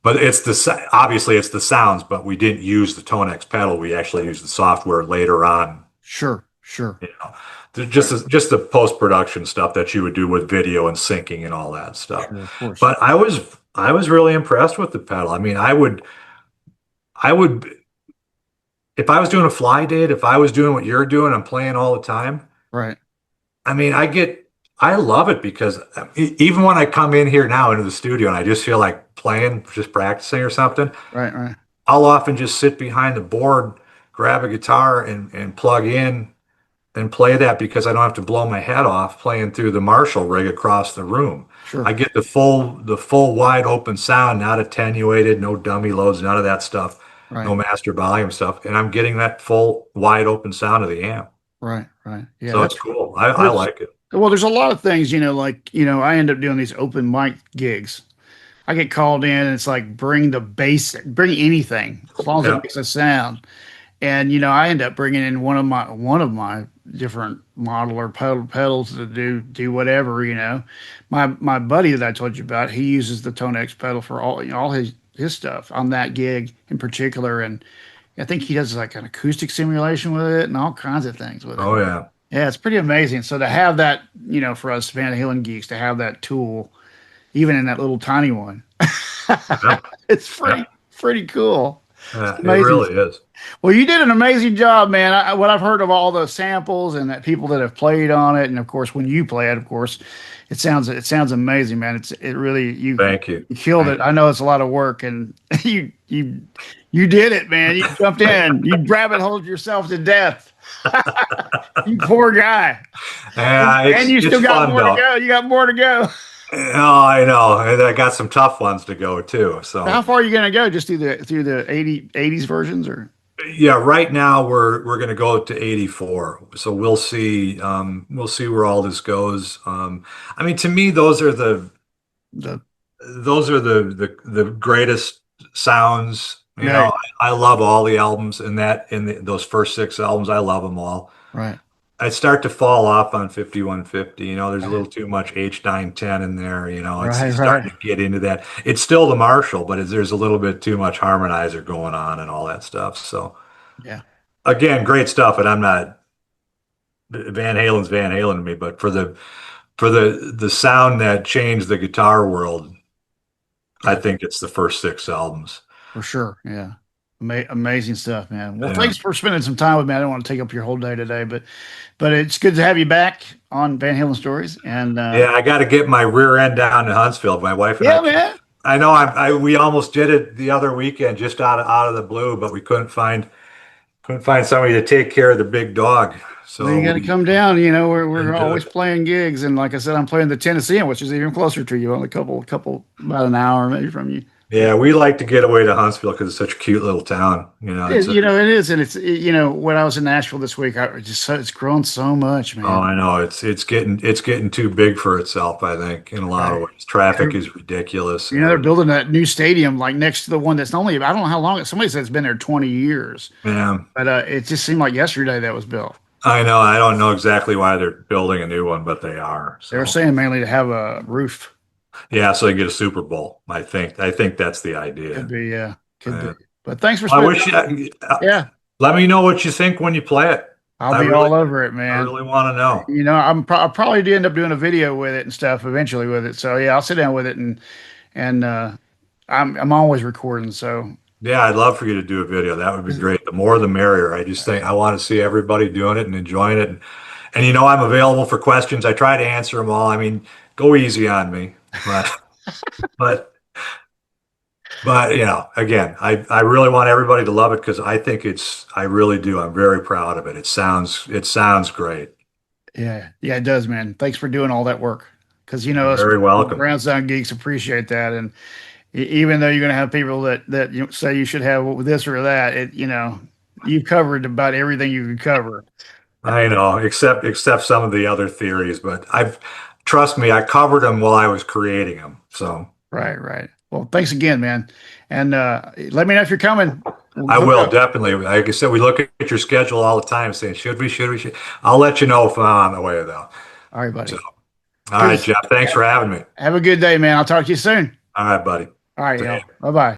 obviously it's the sounds, but we didn't use the Tonex pedal. We actually used the software later on. Sure. Sure. Right. Just the post production stuff that you would do with video and syncing and all that stuff. Sure. Of course. But I was really impressed with the pedal. I mean, I would if I was doing a fly date, if I was doing what you're doing, I'm playing all the time. Right. I mean, I love it because even when I come in here now into the studio and I just feel like playing, just practicing or something, Right. Right. I'll often just sit behind the board, grab a guitar and plug in and play that because I don't have to blow my head off playing through the Marshall rig across the room. I Sure. get the full wide open sound, not attenuated, no dummy loads, none of that stuff, Right. no master volume stuff, and I'm getting that full wide open sound of the amp. Right. Right. Yeah. So it's That's cool. I there's like it. well, there's a lot of things, I end up doing these open mic gigs. I get called in and it's like bring anything as long as it Yeah. makes a sound. And I end up bringing in one of my different model or pedals to do whatever, you know. My buddy that I told you about, he uses the Tonex pedal for all, you know, all his stuff on that gig in particular, and I think he does like an acoustic simulation with it and all kinds of things with it. Oh yeah. Yeah, it's pretty amazing. So to have that, you know, for us Van Halen geeks to have that tool, even in that little tiny one, Yep. it's Yep. pretty cool. It's Yeah, it amazing. really is. Well, you did an amazing job, man. What I've heard of all the samples and that people that have played on it, and of course when you play it, of course, it sounds amazing, man. It really Thank you. you killed it. Thank I know it's a lot of work, and you did it, man. You jumped in, you rabbit holed yourself to death. You poor guy, you. Yeah, and you it's still got fun more to though. go. You got more to go. Oh, I know. And I got some tough ones to go too. How So far are you gonna go? Just through the 80s versions, or yeah, right now we're gonna go to 84. So we'll see where all this goes. I mean, to me, the those are the greatest sounds. You right, know, I love all the albums those first six albums. I love them all. right, I start to fall off on 5150. You know, there's a little too much H910 in there. You know, right, it's right? starting to get into that. It's still the Marshall, but there's a little bit too much harmonizer going on and all that stuff. So Yeah, again, great stuff. And I'm not Van Halen's Van Halen to me, but for the sound that changed the guitar world, I yeah. think it's the first six albums. For sure. Yeah. Amazing stuff, man. Well, Yeah. thanks for spending some time with me. I don't want to take up your whole day today, but it's good to have you back on Van Halen Stories. And Yeah, I got to get my rear end down to Huntsville. My wife and I yeah, can't. man. I know we almost did it the other weekend just out of the blue, but we couldn't find somebody to take care of the big dog. Well, you So got to come down. You know, we're didn't do always it. playing gigs, and like I said, I'm playing the Tennessean, which is even closer to you, only a couple about an hour maybe from you. Yeah, we like to get away to Huntsville because it's such a cute little town. You know, it's You know, it is, and you know, when I was in Nashville this week, it's grown so much, oh, man. I know it's getting too big for itself, I think, in a lot of Right. ways. Traffic is ridiculous You and know, they're everything. building that new stadium like next to the one that's only, I don't know how long, somebody said it's been there 20 years, Yeah, but it just seemed like yesterday that was built. I know. I don't know exactly why they're building a new one, but they are. They were So saying mainly to have a roof. yeah, so they get a Super Bowl. I think that's the Could idea. be, yeah, could be. Yeah. But thanks for I spending wish time. you, Yeah, let me know what you think when you play it. I'll I be really, all over it, I man. really want to know. You know, I'll probably do end up doing a video with it and stuff eventually with it. So yeah, I'll sit down with it and I'm always recording. So Yeah, I'd love for you to do a video. That would be great. The more the merrier. I just think I want to see everybody doing it and enjoying it. And you know, I'm available for questions. I try to answer them all. I mean, go easy on me, but but but you know, again, I really want everybody to love it because I really do. I'm very proud of it. It sounds great. yeah, yeah, it does, man. Thanks for doing all that work. Because you know, You're us very welcome. Brown Sound geeks appreciate that, and even though you're going to have people that you say you should have this or that, you know, you've covered about everything you could cover. I know, except some of the other theories, but trust me, I covered them while I was creating them. So Right, right. Well, thanks again, man. And let me know if you're coming. I We'll hook will up. definitely. Like I said, we look at your schedule all the time, saying, should we? I'll let you know if I'm on the way, though. All right, So, buddy. all right, Peace. Jeff. Thanks for having me. Have a good day, man. I'll talk to you soon. All right, buddy. All right, See ya. y'all. Bye bye.